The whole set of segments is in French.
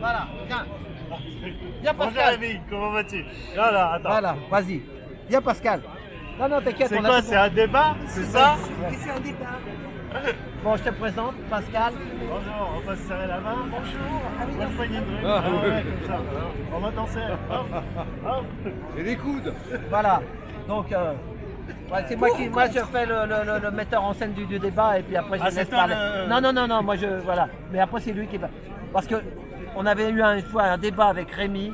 Voilà, viens. Viens Bonjour Pascal. Rémi, comment vas-tu? Là, attends. Voilà, vas-y. Viens Pascal. Non, non, t'inquiète. C'est on a quoi, tout- c'est un débat? C'est ça? C'est un débat. Bon, je te présente Pascal. Bonjour, on va se serrer la main. Bonjour. Bonne poignée de main. Ah, oui. Ouais, comme ça. On va danser. Hop, hop. Et des coudes. Voilà. Donc, ouais, c'est moi qui, moi je fais le metteur en scène du débat et puis après je Ah, laisse c'est toi parler. le- Non, moi je, voilà. Mais après c'est lui qui va. Parce que on avait eu une fois un débat avec Rémi.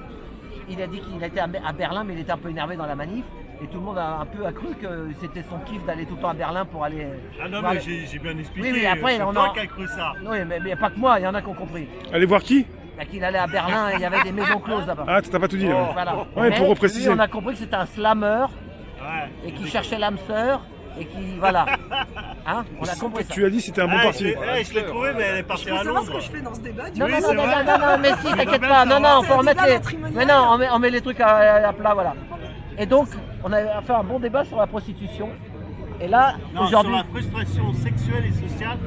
Il a dit qu'il était à Berlin, mais il était un peu énervé dans la manif. Et tout le monde a un peu cru que c'était son kiff d'aller tout le temps à Berlin pour aller. Ah non, pour mais aller- j'ai bien expliqué. Oui, après, c'est on toi a- qui as cru ça. Oui, mais il n'y a pas que moi, il y en a qui ont compris. Allez voir qui? Bah, qu'il allait à Berlin et il y avait des maisons closes là-bas. Ah, t'as pas tout dit là. Voilà. Ouais, Mais pour repréciser. lui, on a compris que c'était un slammer Ouais. et qui cherchait l'âme sœur et qui. Voilà. Hein, on a compris ça. Tu as dit que c'était un bon Ah, parti. je l'ai trouvé, mais elle est Je partie veux à savoir ce que Londres. je fais dans ce débat. du Non, coup. Oui, non, c'est non, vrai. non, non, mais si, Je t'inquiète veux pas. bien Non, non, on C'est peut un remettre débat les. matrimonial. Mais non, on met les trucs à plat, voilà. Et donc, on a fait un bon débat sur la prostitution. Et là, Non, sur aujourd'hui. la frustration sexuelle et sociale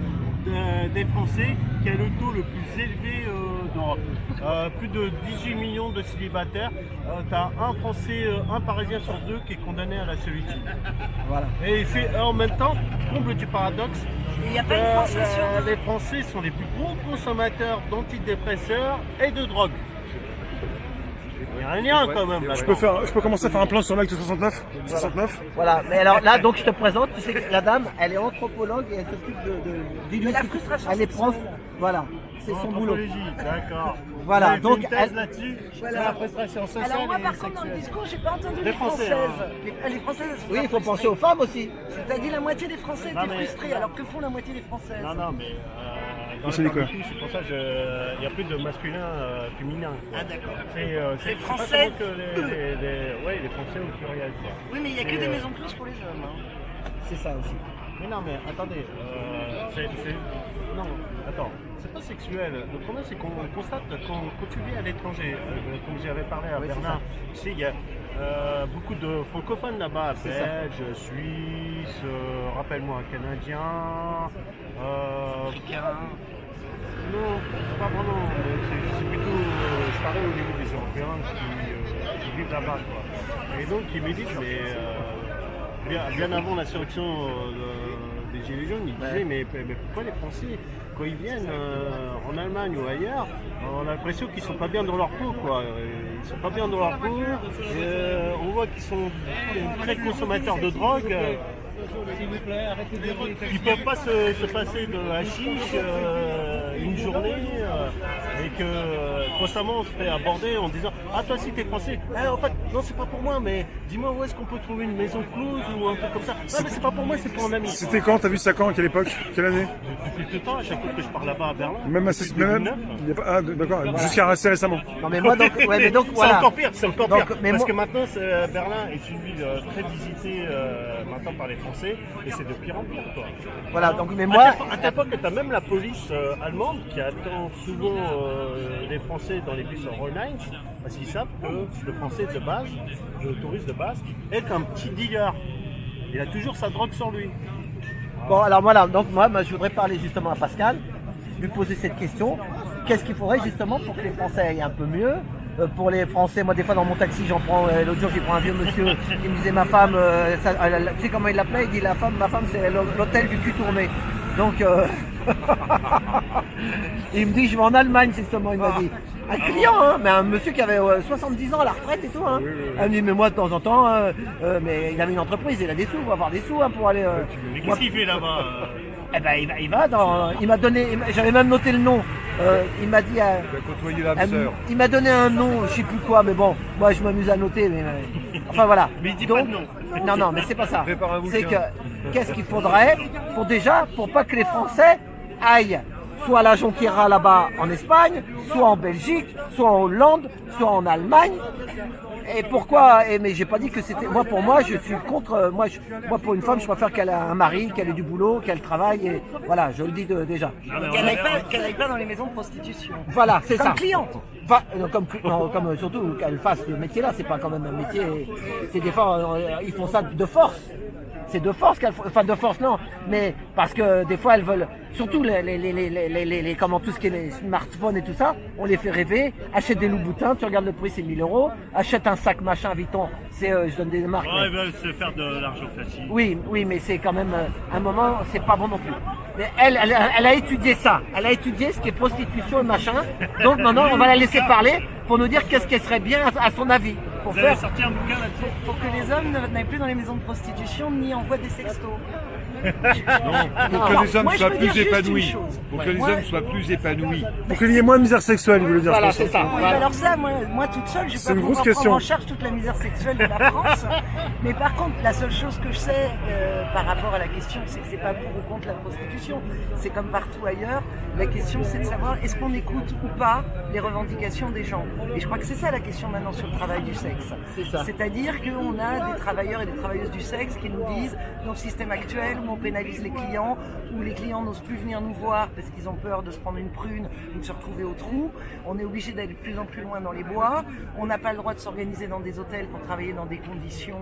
des Français, qui est le taux le plus élevé d'Europe. Plus de 18 millions de célibataires. T'as un Français, un Parisien sur deux qui est condamné à la solitude. Voilà. Et c'est en même temps, comble du paradoxe, Il n'y a pas une France sur deux. les Français sont les plus gros consommateurs d'antidépresseurs et de drogue. Il y a un lien quand même là. Je peux commencer à faire un plan sur l'acte 69? 69? Voilà, mais alors là, donc je te présente, tu sais que la dame, elle est anthropologue et elle s'occupe De la frustration Elle est prof, sexuelle. voilà, c'est son boulot. Anthropologie, d'accord. Voilà, Vous avez fait donc une thèse elle- là-dessus, Voilà. sur la frustration sociale Alors moi et par contre dans le sexuelle. discours j'ai pas entendu Les les Français, Françaises. Les Françaises elles sont Oui, pas il faut penser frustrées. aux femmes aussi. T'as dit la moitié des Français Non, étaient mais- frustrés, alors que font la moitié des Françaises? Non, non, mais dans c'est le quoi? parti, c'est pour ça qu'il n'y a plus de masculin féminin. Ah d'accord. C'est pas Français, seulement que les Français au pluriel. Quoi. Oui mais il n'y a que C'est, des maisons closes pour les hommes. Hein. C'est ça aussi. Mais non, mais attendez, non, attends, c'est pas sexuel. Le problème, c'est qu'on constate quand tu vis à l'étranger, comme j'avais parlé à Oui, c'est Berlin, tu sais, il y a beaucoup de francophones là-bas, C'est ça. belges, suisses, rappelle-moi, canadiens, non, c'est pas vraiment, c'est plutôt, je parlais au niveau des Européens qui vivent là-bas, quoi. Et donc, ils me disent, mais bien avant l'insurrection des Gilets jaunes, ils disaient, mais pourquoi les Français, quand ils viennent en Allemagne ou ailleurs, on a l'impression qu'ils sont pas bien dans leur peau, quoi. Ils sont pas bien dans leur peau, on voit qu'ils sont très consommateurs de drogue. Ils peuvent pas se passer de hashish une journée et que constamment on se fait aborder en disant ah toi si t'es français, en fait non c'est pas pour moi mais dis-moi où est-ce qu'on peut trouver une maison close ou un truc comme ça. Non mais c'est pas pour moi c'est pour un ami. C'était quand? T'as vu ça quand? À quelle époque? Quelle année? Depuis tout le temps à chaque fois que je pars là-bas à Berlin. Même assez. depuis Même. 2009. Il y a pas, ah, d'accord. Jusqu'à assez récemment. Non mais moi donc, ouais, mais donc C'est voilà. encore pire, c'est encore Donc, pire. mais Parce moi- que maintenant, Berlin est une ville très visitée maintenant par les Français et c'est de pire en pire. Quoi. Voilà, donc mais moi, À tel point que tu as même la police allemande qui attend souvent les Français dans les bus en Rhône-Inz parce qu'ils savent que le Français de base, le touriste de base, est un petit dealer. Il a toujours sa drogue sur lui. bon alors voilà, donc moi je voudrais parler justement à Pascal, lui poser cette question. Qu'est-ce qu'il faudrait justement pour que les Français aillent un peu mieux? Pour les Français, moi des fois dans mon taxi j'en prends, l'autre jour j'ai pris un vieux monsieur qui me disait ma femme, tu sais comment il l'appelait? Il dit ma femme c'est l'hôtel du cul tourné. Donc il me dit je vais en Allemagne justement, il m'a dit. Un client, hein, mais un monsieur qui avait 70 ans à la retraite et tout. Hein. Elle me dit mais moi de temps en temps, mais il avait une entreprise, il a des sous, il va avoir des sous hein, pour aller. Mais Moi, qu'est-ce qu'il fait là-bas eh ben il va dans. Il m'a donné, j'avais même noté le nom. Il m'a dit. Il a côtoyé l'âme sœur. Il m'a donné un nom, je sais plus quoi, mais bon, moi je m'amuse à noter, mais enfin voilà. Mais il dit Donc, pas de nom. Non, mais c'est pas ça. Prépare un C'est que bouquin. qu'est-ce qu'il faudrait pour pas que les Français aillent soit à la Jonquiera là-bas en Espagne, soit en Belgique, soit en Hollande, soit en Allemagne. Et pourquoi? Mais j'ai pas dit que c'était. Moi, pour moi, je suis contre. Moi, pour une femme, je préfère qu'elle ait un mari, qu'elle ait du boulot, qu'elle travaille. Et voilà, je le dis déjà. Qu'elle aille pas dans les maisons de prostitution. Voilà, c'est ça. Comme cliente. Comme surtout qu'elle fasse ce métier-là, c'est pas quand même un métier. C'est des fois, ils font ça de force. c'est de force qu'elles font, enfin de force non, mais parce que des fois elles veulent, surtout comment tout ce qui est les smartphones et tout ça, on les fait rêver, achète des Louboutins, tu regardes le prix c'est 1000 €, achète un sac machin Vuitton, c'est, je donne des marques. Ouais, ils veulent se faire de l'argent facile. Oui, mais c'est quand même un moment, c'est pas bon non plus. Mais elle a étudié ça, elle a étudié ce qui est prostitution et machin. Donc maintenant, on va la laisser parler pour nous dire qu'est-ce qui serait bien à son avis. Pour Vous avez faire. sorti un bouquin là-dessus? Pour que les hommes n'aillent plus dans les maisons de prostitution ni envoient des sextos. Pour que les hommes moi, je soient peux plus dire juste épanouis. une chose. Pour que les Moi- hommes soient plus épanouis. Pour qu'il y ait moins de misère sexuelle, il voulait dire. Voilà, je pense. c'est ça. Oui, Voilà. alors ça, moi toute seule, je vais C'est pas une grosse pouvoir question. prendre en charge toute la misère sexuelle de la France. Mais par contre, la seule chose que je sais par rapport à la question, c'est que c'est pas pour ou contre la prostitution. C'est comme partout ailleurs. La question, c'est de savoir est-ce qu'on écoute ou pas les revendications des gens. Et je crois que c'est ça la question maintenant sur le travail du sexe. C'est ça. C'est-à-dire qu'on a des travailleurs et des travailleuses du sexe qui nous disent dans le système actuel où on pénalise les clients, où les clients n'osent plus venir nous voir parce qu'ils ont peur de se prendre une prune ou de se retrouver au trou. On est obligé d'aller de plus en plus loin dans les bois. On n'a pas le droit de s'organiser dans des hôtels pour travailler dans des conditions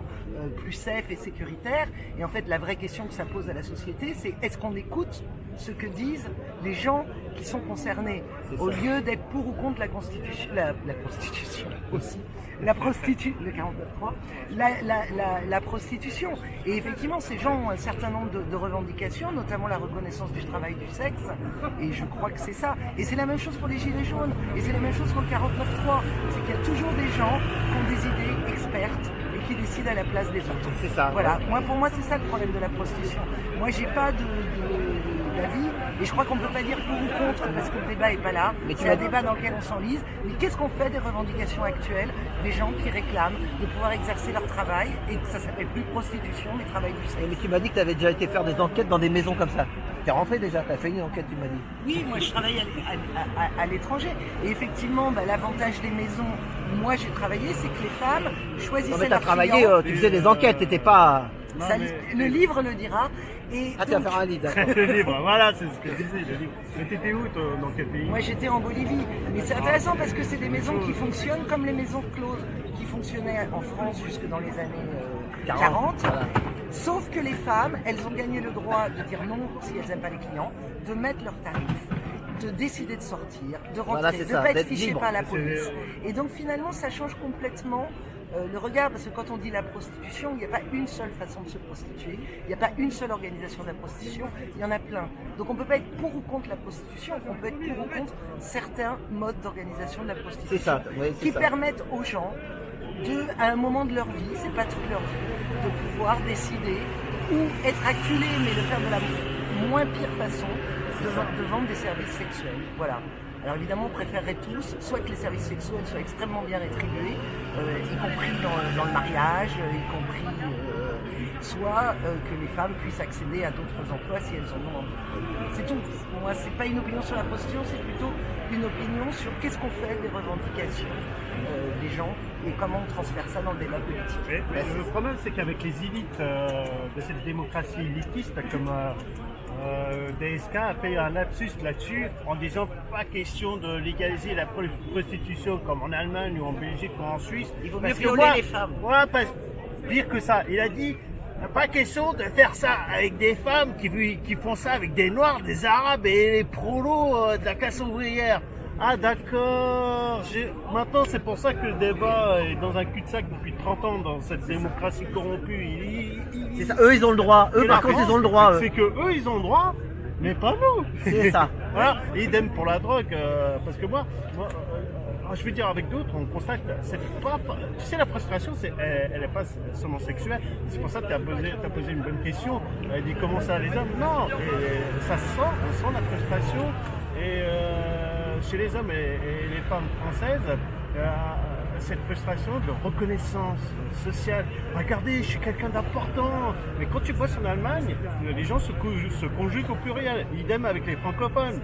plus safe et sécuritaires. Et en fait, la vraie question que ça pose à la société, c'est est-ce qu'on écoute ce que disent les gens qui sont concernés au lieu d'être pour ou contre la constitution, la constitution aussi. La prostitution, le 49.3, la prostitution. Et effectivement, ces gens ont un certain nombre de revendications, notamment la reconnaissance du travail du sexe. Et je crois que c'est ça. Et c'est la même chose pour les Gilets jaunes. Et c'est la même chose pour le 49.3. C'est qu'il y a toujours des gens qui ont des idées expertes et qui décident à la place des autres. C'est ça. Voilà. Pour moi, c'est ça le problème de la prostitution. Moi, j'ai pas d'avis. Et je crois qu'on ne peut pas dire pour ou contre parce que le débat n'est pas là. Mais tu C'est m'as un débat dans lequel on s'enlise. Mais qu'est-ce qu'on fait des revendications actuelles des gens qui réclament de pouvoir exercer leur travail et que ça s'appelle plus prostitution mais travail du sexe. Mais tu m'as dit que tu avais déjà été faire des enquêtes dans des maisons comme ça. T'es rentré déjà, t'as fait une enquête, tu m'as dit. Oui, moi je travaille à l'étranger. Et effectivement, l'avantage des maisons, moi j'ai travaillé, c'est que les femmes choisissaient Non mais t'as leurs travaillé, clients. tu faisais des enquêtes, t'étais pas. Ça, le livre le dira. Et Ah, tu vas donc, faire un lit, d'accord. Le livre, voilà, c'est ce que je disais, le livre. Mais t'étais où, toi, dans quel pays? moi j'étais en Bolivie. Mais c'est intéressant parce que c'est des maisons qui fonctionnent comme les maisons closes qui fonctionnaient en France jusque dans les années 40. Voilà. Sauf que les femmes, elles ont gagné le droit de dire non si elles n'aiment pas les clients, de mettre leurs tarifs, de décider de sortir, de rentrer, Voilà, c'est de ça, ne pas être d'être fiché libre. par la police. Et donc finalement, ça change complètement le regard, parce que quand on dit la prostitution, il n'y a pas une seule façon de se prostituer, il n'y a pas une seule organisation de la prostitution, il y en a plein. Donc on ne peut pas être pour ou contre la prostitution, on peut être pour ou contre certains modes d'organisation de la prostitution C'est ça, oui, c'est qui ça. permettent aux gens à un moment de leur vie, c'est pas toute leur vie, de pouvoir décider ou être acculé, mais de faire de la moins pire façon, de vendre des services sexuels. Voilà. Alors évidemment, on préférerait tous, soit que les services sexuels soient extrêmement bien rétribués, y compris dans le mariage, y compris soit que les femmes puissent accéder à d'autres emplois si elles en ont envie. C'est tout. Moi, c'est pas une opinion sur la prostitution, c'est plutôt une opinion sur qu'est-ce qu'on fait des revendications des gens et comment on transfère ça dans le débat politique. Mais le problème, c'est qu'avec les élites de cette démocratie élitiste, comme DSK a fait un lapsus là-dessus en disant pas question de légaliser la prostitution comme en Allemagne ou en Belgique ou en Suisse. Il vaut Parce mieux que violer les femmes. Voilà, pire que ça. Il a dit pas question de faire ça avec des femmes qui font ça avec des Noirs, des Arabes et les prolos de la classe ouvrière. Ah d'accord, maintenant c'est pour ça que le débat est dans un cul-de-sac depuis 30 ans dans cette démocratie corrompue. C'est ça, eux ils ont le droit, eux Et par la contre France, ils ont le droit. C'est que eux ils ont le droit, mais pas nous. C'est ça. Voilà, et idem pour la drogue, parce que moi je veux dire avec d'autres, on constate, c'est pas, tu sais la frustration, elle est pas seulement sexuelle. C'est pour ça que tu as posé une bonne question. Elle dit comment ça les hommes? Non, et ça se sent, on sent la frustration et chez les hommes et les femmes françaises. Cette frustration de reconnaissance sociale. Regardez, je suis quelqu'un d'important. Mais quand tu bosses en Allemagne, les gens se conjuguent au pluriel. Idem avec les francophones.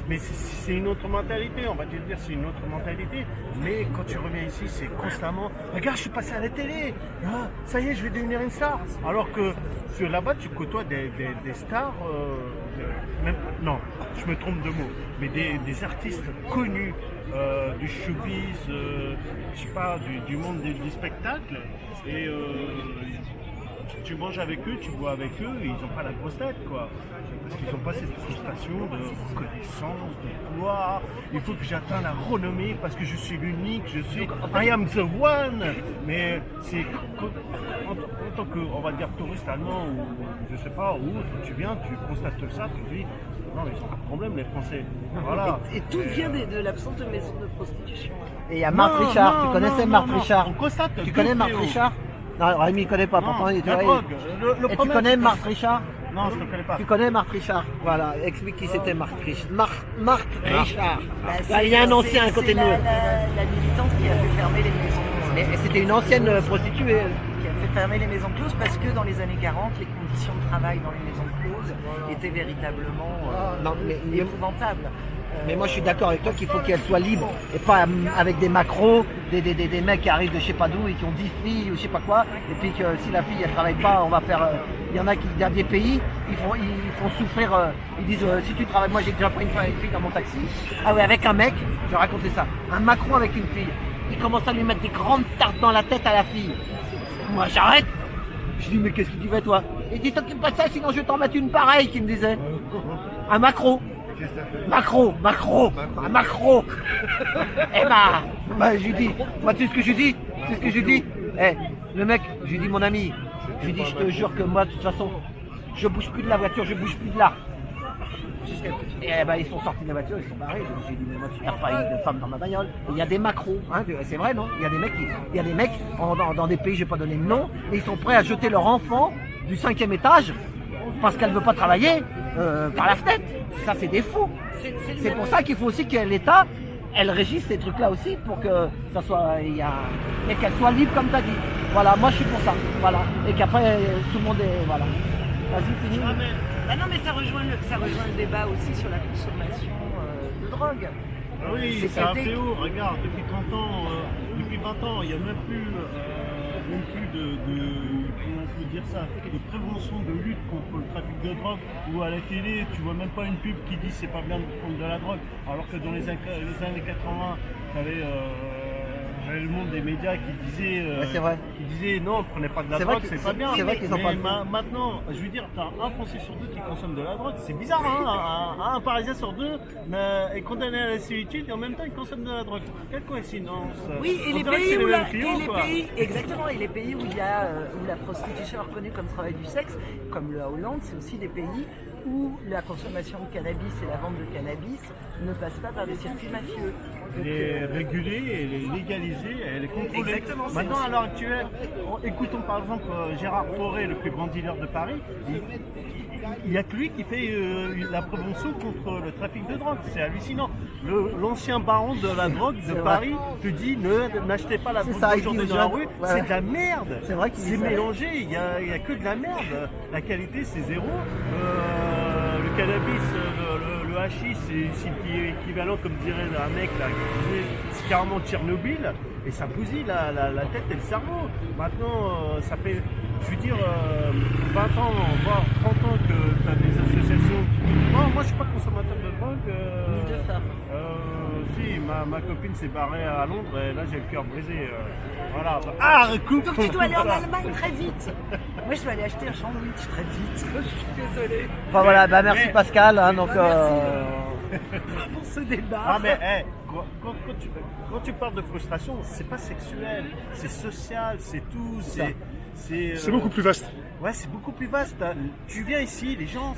Mais c'est une autre mentalité, on va te dire, c'est une autre mentalité. Mais quand tu reviens ici, c'est constamment regarde, je suis passé à la télé, ah, ça y est, je vais devenir une star. Alors que là-bas, tu côtoies des stars, non, je me trompe de mots, mais des artistes connus du showbiz, je sais pas, du monde du spectacle. Et tu manges avec eux, tu bois avec eux, et ils n'ont pas la grosse tête, quoi. Parce qu'ils n'ont pas cette frustration de reconnaissance, de gloire. Il faut que j'atteigne la renommée parce que je suis l'unique, je suis I am the one. Mais c'est en tant que, on va dire, touriste allemand ou je sais pas, ou autre, tu viens, tu constates ça, tu dis non, mais ils ont pas de problème, les Français. Voilà. Et tout vient de l'absence de maison de prostitution. Et il y a Marthe Richard, tu connaissais Marthe Richard? On constate. Tu connais Marthe Théo. Richard? Non, Rémi ne connaît pas, Non, pourtant il la était. drogue. Le Et tu problème, connais c'est- Marthe Richard? Non, je ne connais pas. Tu connais Marthe Richard? Voilà, explique qui c'était Marthe Richard. Marthe Richard. Bah, Il y a un ancien à c'est côté de nous. la militante qui a fait fermer les maisons. Mais c'était une ancienne prostituée. elle. Qui a fait fermer les maisons closes parce que dans les années 40, les conditions de travail dans les maisons closes étaient véritablement Non, mais- épouvantables. Mais moi je suis d'accord avec toi qu'il faut qu'elle soit libre et pas avec des macros, des mecs qui arrivent de je sais pas d'où et qui ont 10 filles ou je sais pas quoi. Et puis que si la fille elle travaille pas, on va faire. Il y en a qui dans des pays, ils font souffrir. Ils disent si tu travailles, moi j'ai déjà pris une fille dans mon taxi. Ah ouais, avec un mec, je vais raconter ça. Un macron avec une fille. Il commence à lui mettre des grandes tartes dans la tête à la fille. Moi j'arrête. Je dis mais qu'est-ce que tu fais toi? Il dit t'occupe pas de ça sinon je vais t'en mettre une pareille qu'il me disait. Un macro. Un macro. Eh bah, je lui dis, moi tu sais ce que je lui dis? C'est ce que je lui dis? Eh, le mec, je lui dis mon ami, je lui dis je te jure que moi de toute façon, je bouge plus de la voiture, je bouge plus de là. Et bah ils sont sortis de la voiture, ils sont barrés. J'ai dit mais moi tu perds pas de femmes dans ma bagnole. Et il y a des macros, hein, c'est vrai non? Il y a des mecs dans des pays, je vais pas donner le nom, et ils sont prêts à jeter leur enfant du 5e étage parce qu'elle veut pas travailler par la fenêtre. Ça c'est des fous. C'est pour ça qu'il faut aussi que l'État, elle régisse ces trucs-là aussi pour que ça soit, et qu'elle soit libre comme tu as dit. Voilà, moi je suis pour ça. Voilà, et qu'après tout le monde est, voilà. Vas-y, finis. Ah non, mais ça rejoint le débat aussi sur la consommation de drogue. Ah oui, C'est c'est un pété. fléau. Regarde, depuis 30 ans, depuis 20 ans, il n'y a même plus de comment on peut dire ça, de prévention, de lutte contre le trafic de drogue. Ou à la télé, tu vois même pas une pub qui dit c'est pas bien de prendre de la drogue. Alors que dans les années 80, tu avais le monde des médias qui disait, Ouais, c'est vrai. non, prenez pas de la C'est vrai drogue, que- c'est pas bien. c'est vrai qu'ils en Mais parlent. maintenant, je veux dire, t'as un Français sur deux qui consomme de la drogue. C'est bizarre, hein. Un Parisien sur deux est condamné à la solitude et en même temps il consomme de la drogue. Quelle coïncidence. Oui, et On les dirait que pays c'est où le la, même client, et les quoi. pays, exactement, et les pays où il y a où la prostitution est reconnue comme travail du sexe, comme la Hollande, c'est aussi des pays où la consommation de cannabis et la vente de cannabis ne passent pas par des circuits mafieux. Donc, Elle est régulée, elle est légalisée, elle est contrôlée. Exactement, c'est Maintenant, aussi- à l'heure actuelle, écoutons par exemple Gérard Fauré, le plus grand dealer de Paris. Il n'y a que lui qui fait la prévention contre le trafic de drogue. C'est hallucinant. L'ancien baron de la drogue de C'est vrai. Paris te dit n'achetez pas la C'est drogue ça, il aujourd'hui dit dans la aux rue. jeunes. Ouais. C'est de la merde. C'est vrai qu'il dit C'est ça. mélangé. Il n'y a que de la merde. La qualité, c'est zéro. Le cannabis, le hachis, c'est équivalent, comme dirait un mec là, qui disait, c'est carrément Tchernobyl, et ça bousille la tête et le cerveau. Maintenant, ça fait, je veux dire, 20 ans, voire 30 ans que tu as des associations qui disent, moi je suis pas consommateur de drogue. Ni de femmes. Si, ma copine s'est barrée à Londres, et là j'ai le cœur brisé. Voilà. Ah, coupe. Donc tu dois aller en Allemagne très vite. Moi je dois aller acheter un sandwich très vite. Je suis désolée Enfin voilà, bah merci Mais- Pascal, hein, donc pour ce débat. Ah mais hey, quand tu parles de frustration, c'est pas sexuel, c'est social, c'est tout, c'est C'est beaucoup plus vaste. Ouais, c'est beaucoup plus vaste. Tu viens ici, les gens,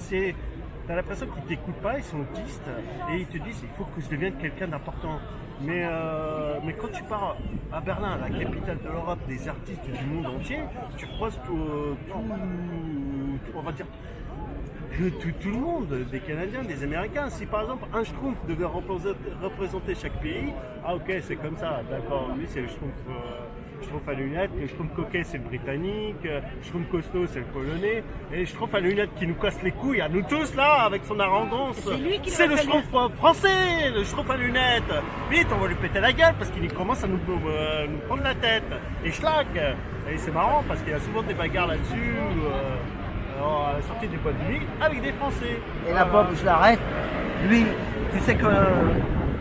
t'as l'impression qu'ils t'écoutent pas, ils sont autistes et ils te disent il faut que je devienne quelqu'un d'important. Mais quand tu pars à Berlin, la capitale de l'Europe, des artistes du monde entier, tu croises on va dire tout le monde, des Canadiens, des Américains. Si par exemple un Schtroumpf devait représenter chaque pays, ah ok c'est comme ça, d'accord, lui c'est le Schtroumpf à lunettes, le Schtroumpf coquet c'est le britannique, le Schtroumpf costaud c'est le polonais, et le Schtroumpf à lunettes qui nous casse les couilles à nous tous là avec son arrogance, C'est lui qui c'est l'a le fallu. Schtroumpf français, le Schtroumpf à lunettes. Vite on va lui péter la gueule parce qu'il commence à nous prendre la tête, et schlag. Et c'est marrant parce qu'il y a souvent des bagarres là-dessus. À la sortie des boîtes de nuit avec des Français. et la Bob, je l'arrête. Lui, tu sais que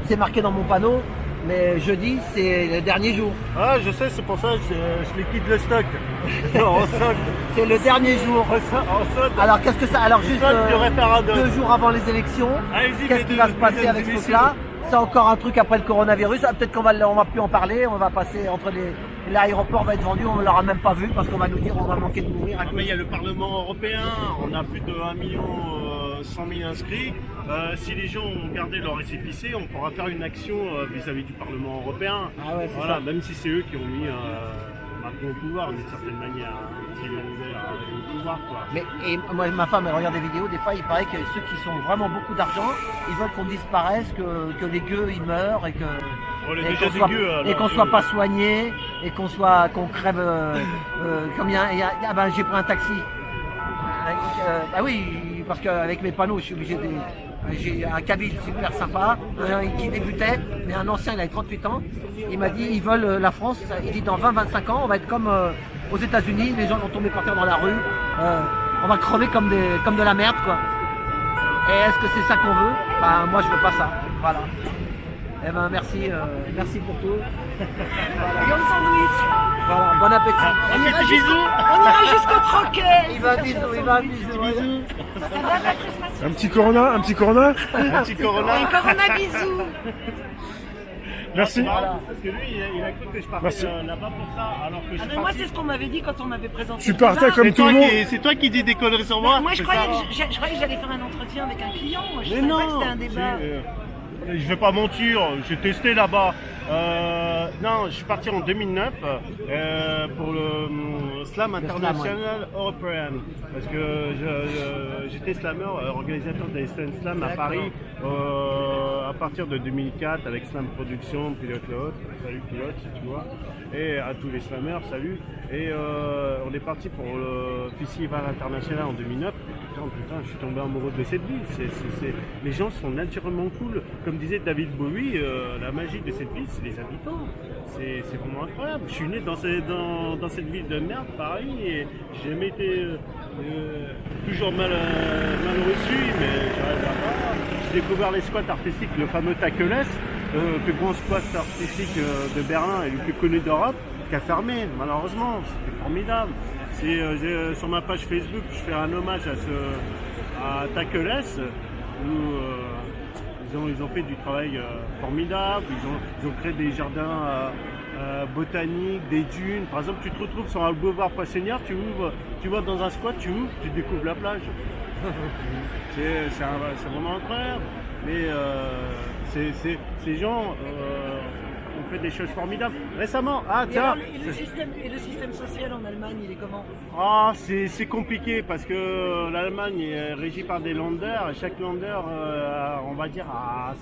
c'est marqué dans mon panneau, Mais jeudi, c'est le dernier jour. Ah, je sais, c'est pour ça que je liquide le stock. En solde. C'est le dernier jour. En solde. Alors qu'est-ce que ça... Alors juste solde du référendum. 2 jours avant les élections, Allez-y, qu'est-ce qui va se passer avec ce truc-là? C'est encore un truc après le coronavirus. Ah, peut-être qu'on va plus en parler. On va passer entre l'aéroport va être vendu. On ne l'aura même pas vu parce qu'on va nous dire on va manquer de mourir. Ah, mais il y a le Parlement européen. On a plus de 1 100 000 inscrits. Si les gens ont gardé leur récépissé, on pourra faire une action vis-à-vis du Parlement européen. Ah ouais, c'est voilà, ça. même si c'est eux qui ont mis maintenant au pouvoir d'une certaine manière. S'ils ont ouvert au pouvoir, quoi. Mais et moi, ma femme, elle regarde des vidéos. Des fois, il paraît que ceux qui sont vraiment beaucoup d'argent, ils veulent qu'on disparaisse, que les gueux ils meurent et que On est et déjà qu'on des soit, gueux, alors, et qu'on soit pas soigné et qu'on crève comme ben, j'ai pris un taxi. Bah oui, parce qu'avec mes panneaux, je suis obligé de. J'ai un cabine super sympa, qui débutait, mais un ancien, il avait 38 ans. Il m'a dit, ils veulent la France. Il dit, dans 20-25 ans, on va être comme aux États-Unis, les gens vont tomber par terre dans la rue. On va crever comme de la merde, quoi. Et est-ce que c'est ça qu'on veut? Bah, moi, je veux pas ça. Voilà. Eh ben, merci pour tout. Viande sandwich. Voilà, bon appétit. On ira jusqu'au troquet. Il va un bisou. Un petit Corona, un petit Corona. Un petit Corona. Un Corona bisous. Merci. Voilà. Parce que lui, il a cru que je partais Merci. Là-bas pour ça, alors que je Ah suis mais moi parti. c'est ce qu'on m'avait dit quand on m'avait présenté. Tu le partais programme. comme tout le monde. C'est toi qui dis des conneries sur moi. Moi je c'est croyais, ça. je croyais que j'allais faire un entretien avec un client. Moi, je Mais savais non, pas que c'était un débat. je vais pas mentir, j'ai testé là-bas. Non, je suis parti en 2009 pour le Slam International European. Parce que j'étais slammer, organisateur des Slam à Paris à partir de 2004 avec Slam Production, Pilote Lot, salut Pilote si tu vois, et à tous les slammers, salut. Et on est parti pour le Festival International en 2009. Putain, je suis tombé amoureux de cette ville. Les gens sont naturellement cool. Comme disait David Bowie, la magie de cette ville, c'est les habitants. C'est vraiment incroyable. Je suis né dans cette ville de merde, Paris, et j'ai jamais été toujours mal reçu, mais j'arrive à pas. J'ai découvert les squats artistiques, le fameux Takeles, le plus grand squat artistique de Berlin et le plus connu d'Europe, qui a fermé, malheureusement. C'était formidable. Sur ma page Facebook, je fais un hommage à Takeles, où ils ont fait du travail formidable. Ils ont créé des jardins botaniques, des dunes. Par exemple, tu te retrouves sur un boulevard Poissonnière, tu vas dans un squat, tu ouvres, tu découvres la plage. C'est vraiment incroyable. Mais ces gens ont fait des choses formidables. Récemment, Et le système social en Allemagne, il est comment? c'est compliqué parce que l'Allemagne est régie par des Länder et chaque Länder, on va dire, a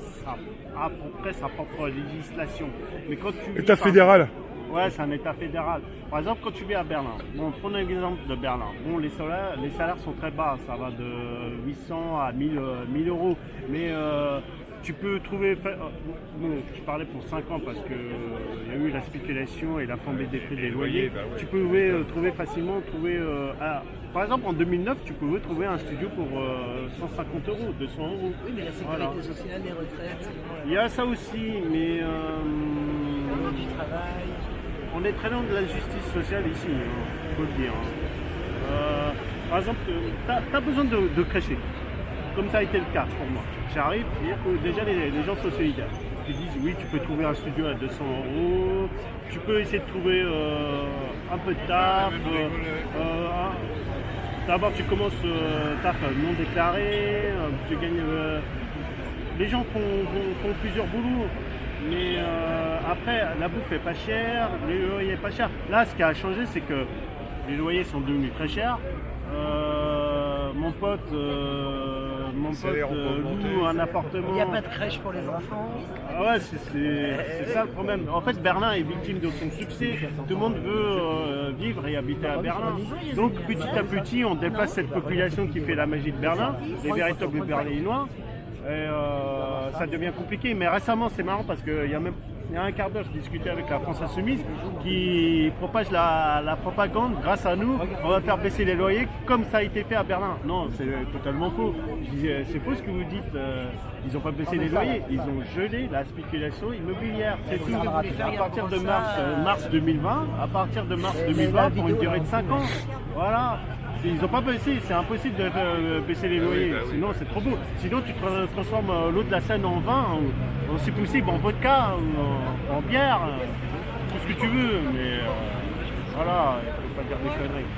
à peu près sa propre législation. Mais quand tu État fédéral. Ouais, c'est un état fédéral. Par exemple, quand tu vis à Berlin, prenons l'exemple de Berlin. Bon, les salaires sont très bas, ça va de 800 à 1000 euros. Mais tu peux trouver, je parlais pour 5 ans parce que il y a eu la spéculation et la flambée des prix des loyers. Tu pouvais facilement trouver, par exemple en 2009, tu pouvais trouver un studio pour 150 euros, 200 euros. Oui, mais la sécurité sociale, les retraites, Il y a ça aussi, mais le monde du travail. on est très loin de la justice sociale ici, il faut le dire. Par exemple, tu as besoin de crècher. Comme ça a été le cas pour moi. J'arrive, déjà les gens sont solidaires. Ils disent oui, tu peux trouver un studio à 200 euros, tu peux essayer de trouver un peu de taf. D'abord tu commences taf non déclaré, tu gagnes. Les gens font plusieurs boulots, mais après la bouffe est pas chère, les loyers pas chers. Là, ce qui a changé, c'est que les loyers sont devenus très chers. Mon pote loue un appartement. Il n'y a pas de crèche pour les enfants. Ah ouais, c'est ça le problème. En fait, Berlin est victime de son succès. Tout le monde veut vivre et habiter à Berlin. Donc petit à petit, on dépasse cette population qui fait la magie de Berlin, les véritables Berlinois. Et ça devient compliqué. Mais récemment, c'est marrant parce qu'il y a même il y a un quart d'heure, je discutais avec la France Insoumise qui propage la propagande. Grâce à nous, on va faire baisser les loyers comme ça a été fait à Berlin. Non, c'est totalement faux. Je disais, c'est faux ce que vous dites. Ils n'ont pas baissé les loyers, ils ont gelé la spéculation immobilière. C'est tout. À partir de mars 2020, pour une durée de 5 ans. Voilà. Ils n'ont pas baissé, c'est impossible de baisser les loyers, sinon c'est trop beau. Sinon tu transformes l'eau de la Seine en vin, ou si possible en vodka, ou en bière, tout ce que tu veux, mais voilà, il ne faut pas dire des conneries.